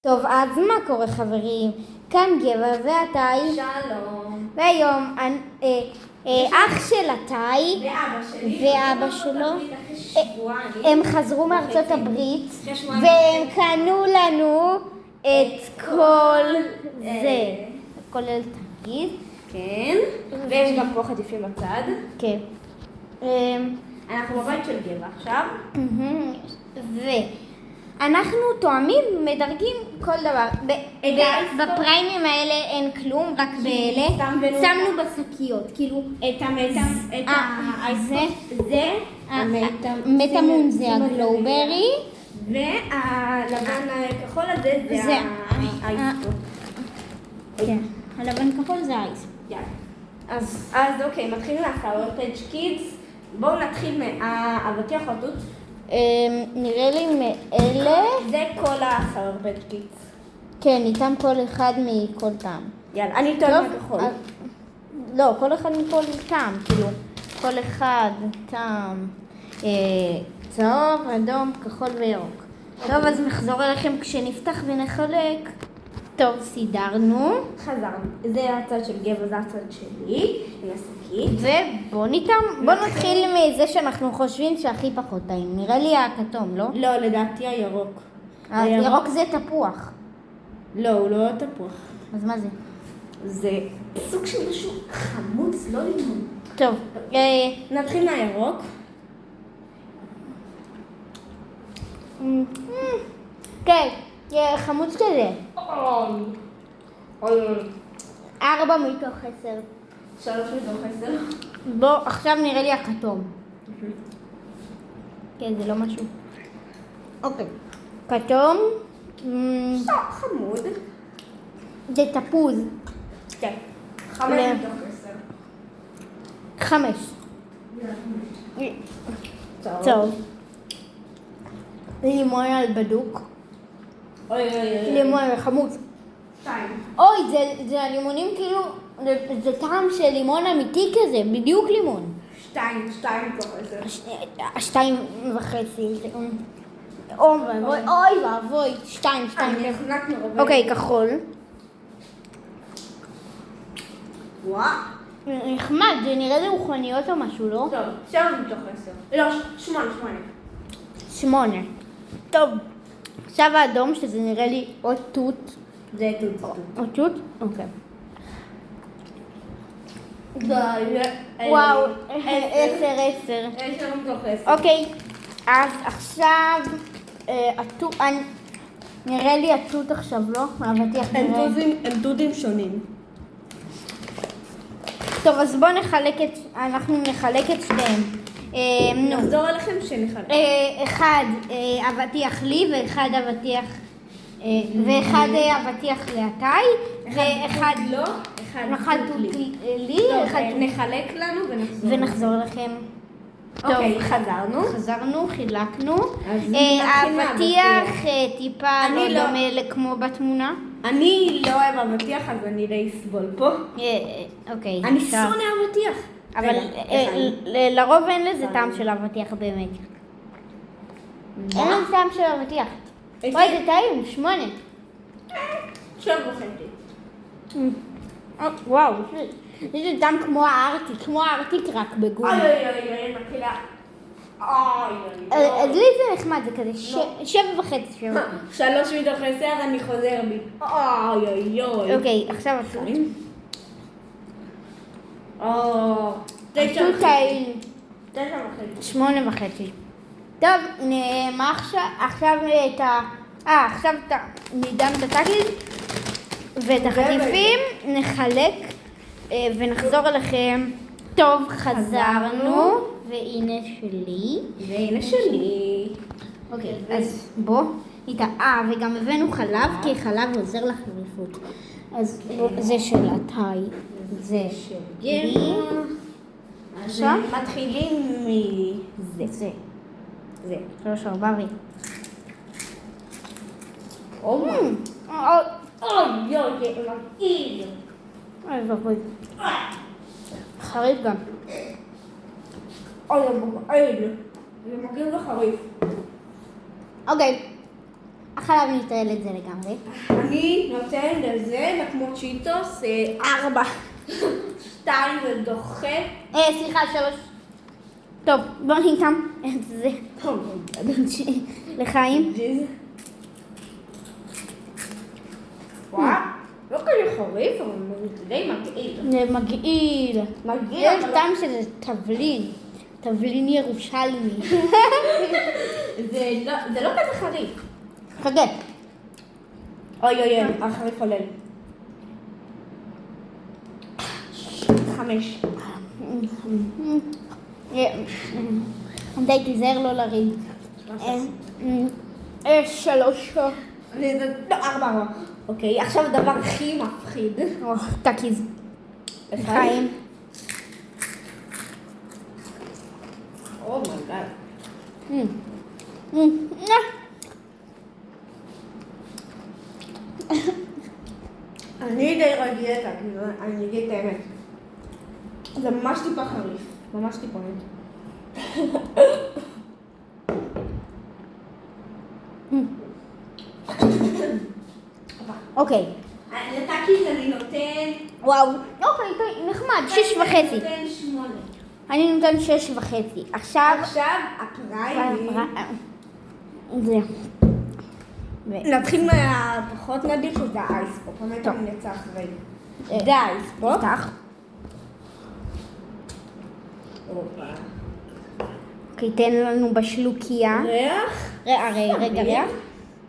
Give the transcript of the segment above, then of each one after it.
טוב, אז מה קורה חברים? כאן גבע ועתאי. שלום. והיום אח של עתאי ואבא שלו הם חזרו מארצות הברית והם קנו לנו את כל זה, כולל תגיד. כן, ויש גם פה חטיפים בצד. כן. אנחנו בבית של גבע עכשיו. ואנחנו תואמים, מדרגים כל דבר. בפריימים האלה אין כלום, רק באלה. שמנו בשקיות, כאילו את האייספוט, זה המטאמון זה הגלוברי. והלבן הכחול הזה זה האייספוט. כן, הלבן כחול זה האייספוט. אז אוקיי, מתחילים מהסאור פייג' קידס. בואו נתחיל מהאבטיח חטוט. נראה לי מאלה. זה כל הסאור פייג' קידס. כן, איתם כל אחד מכל טעם. יאללה, אני טוען מהכחול. לא, כל אחד מכל טעם, כאילו, כל אחד טעם צהוב, אדום, כחול וירוק. טוב, אז נחזור אליכם כשנפתח ונחלק. טוב, סידרנו. חזרנו. זה הצד של גבע, זה הצד שלי, עם השקית. ובוא נתחיל מזה שאנחנו חושבים שהכי פחות טעים. נראה לי הכתום, לא? לא, לדעתי הירוק. הירוק זה תפוח. לא, הוא לא תפוח. אז מה זה? זה סוג של משהו חמוץ, לא לימון. טוב. נתחיל מהירוק. כן, חמוץ כזה. 4 מתוך 10. 3 מתוך 10. בוא, עכשיו נראה לי הכתום. כן, זה לא משהו. אוקיי. כתום. חמוד. זה תפוז. כן. 5 מתוך 10. 5. טוב. לימון על בדוק. לימון חמוץ. 2. אוי, זה הלימונים כאילו, זה טעם של לימון אמיתי כזה, בדיוק לימון. 2 מתוך 10. 2.5. אוי ואבוי, 2. אוקיי, כחול. וואו. נחמד, זה נראה לי רוחניות או משהו, לא? טוב, 7 מתוך 10. לא, 8. 8. טוב, עכשיו האדום שזה נראה לי או תות. זה תות. או תות? אוקיי. וואו, 10. 10 מתוך 10. אוקיי, אז עכשיו נראה לי התות עכשיו, לא? האבטיח נראה. הם תותים שונים. טוב, אז בואו אנחנו נחלק את שתיהם. נחזור אליכם שנחלק. אחד אבטיח לי ואחד אבטיח לעתאי ואחד לא, אחד תות לי, נחלק לנו ונחזור לכם. אוקיי, חזרנו, חילקנו. נתחיל האבטיח טיפה לא דומה כמו בתמונה. אני לא אוהב אבטיח, אז אני לא אסבול פה. אוקיי. אני שונא אבטיח. אבל לרוב אין לזה טעם של אבטיח באמת. אין לזה טעם של אבטיח. אוי, זה טעים, 8. 7.5. וואו, זה טעם כמו הארטיק רק בגומי. אוי, מתחילה. אז לי זה נחמד, זה כזה 7.5. 3 מתוך 10, אני חוזר בי. אוקיי, עכשיו התות. 9.5. 8.5. טוב, מה עכשיו עכשיו נידן את הטאקליד ואת החטיפים נחלק ונחזור אליכם. טוב, חזרנו והנה שלי. אוקיי, אז בוא וגם הבאנו חלב כי חלב עוזר לחריפות. אז זה של עתאי, זה של גבע. עכשיו מתחילים מזה. זה 3, 4 אוי ואבוי. חריף גם. זה מגעיל וחריף. אוקיי, החלב נטרל את זה לגמרי. אני נותן לזה, כמו צ'יטוס, 4. 2 ודוחה. סליחה, 3. טוב, בוא ניתן את זה לחיים. וואו, לא כזה חריף, אבל זה די מגעיל. זה מגעיל. יש טעם שזה תבלין ירושלמי. זה לא כזה חריף. חכה. אוי, החריף עולה לי. 5. די, תיזהר לא לריב. 3. 4. אוקיי, עכשיו הדבר הכי מפחיד. תקיז. חיים. אומייגאד. אני די רגילה, אני אגיד את האמת. זה ממש טיפה חריף. ממש טיפונת. אוקיי. לטקיס אני נותן... וואו. אוקיי, נחמד. 6.5. אני נותן 8. אני נותן 6.5. עכשיו הפריים. זה. נתחיל מהפחות נדיר שזה האייספופ. באמת אני נצא אחרי. זה האייספופ. תפתח. אוקיי, תן לנו בשלוקייה. ריח? רגע, ריח.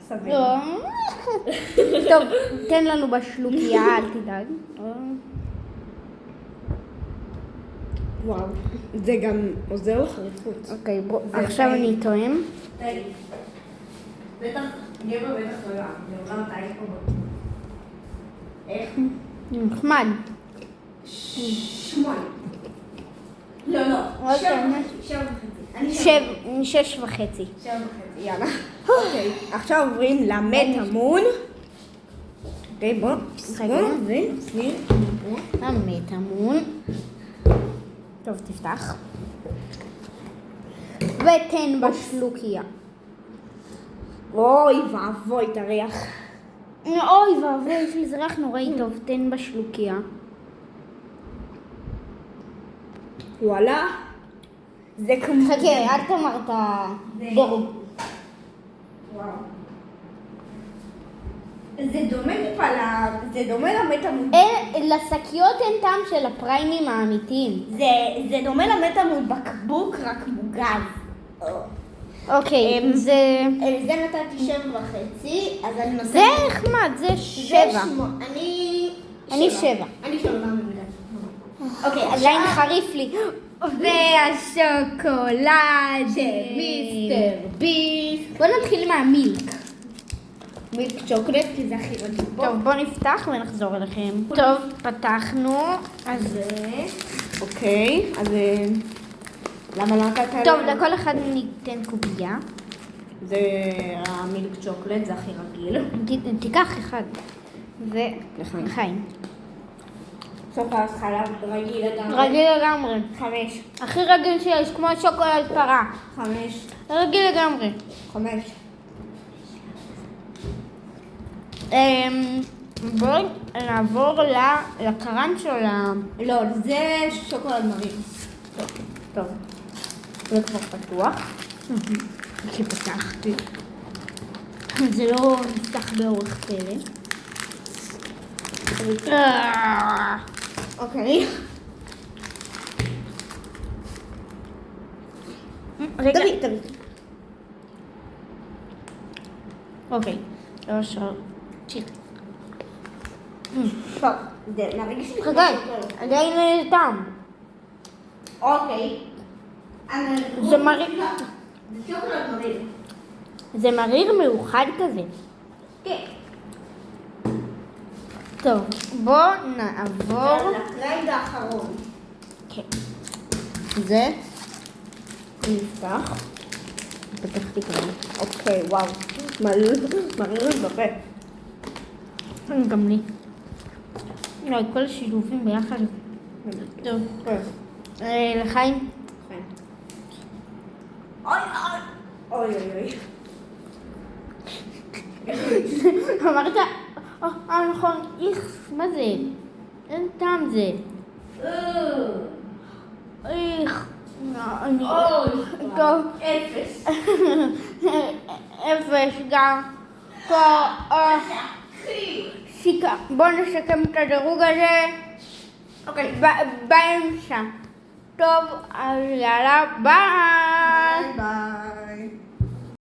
סביר. טוב, תן לנו בשלוקייה, אל תדאג. וואו, זה גם עוזר לחריפות. אוקיי, עכשיו אני טועם. בטח, גבר בטח לא יאהב, זה עולם את האייספופ. איך? נחמד. 8. לא, 6.5. יאללה. אוקיי, עכשיו עוברים למטאמון. אוקיי, בוא. המטאמון. טוב, תפתח. ותן בשלוקייה. אוי ואבוי את הריח. אוי ואבוי, יש לי ריח נוראי. טוב, תן בשלוקייה. וואלה. זה כמו... חכה, אל תאמר את הדירוג. וואו. זה דומה למטאמון. לשקיות אין טעם של הפריימים האמיתיים. זה דומה למטאמון בקבוק, רק מוגז. אוקיי, זה נתתי 7.5, אז אני נותנת... זה נחמד, זה 7. אני 7. אני 7 במגז. אוקיי, עדיין חריף לי. והשוקולד של מיסטר ביסט. בוא נתחיל מהמילק. מילק צ'וקולד, כי זה הכי רגיל. טוב, בוא נפתח ונחזור אליכם. טוב, פתחנו. אז אוקיי, אז למה לא נתת? טוב, לכל אחד ניתן קובייה. זה המילק צ'וקולד, זה הכי רגיל. תיקח אחד. וחיים. שוקולד חלב רגיל לגמרי. רגיל לגמרי. 5. הכי רגיל שיש, כמו שוקולד פרה. 5. רגיל לגמרי. 5. בואי נעבור לקרנץ' או לא, זה שוקולד מריר. טוב. זה כבר פתוח. כי פתחתי. זה לא נפתח באורך פלא. אוקיי. רגע. תביא. אוקיי. לא שואל. טוב, זה נרגיש לי חגי, עדיין טעם. אוקיי. זה מריר. זה שוקולד מריר. זה מריר מאוחד כזה. כן. טוב, בוא נעבור. לקרייד האחרון. כן. זה נפתח. פתחתי כבר. אוקיי, וואו. מריר בפה. גם לי. לא, כל השילובים ביחד. טוב. לחיים. אוי. אמרת, נכון, איך, מה זה? אין טעם זה. איך, טוב, אפס. אפס גם. טוב, שיקה, בוא נסכם את הדירוג הזה. אוקיי. באמצע. טוב, אז יאללה, ביי. ביי.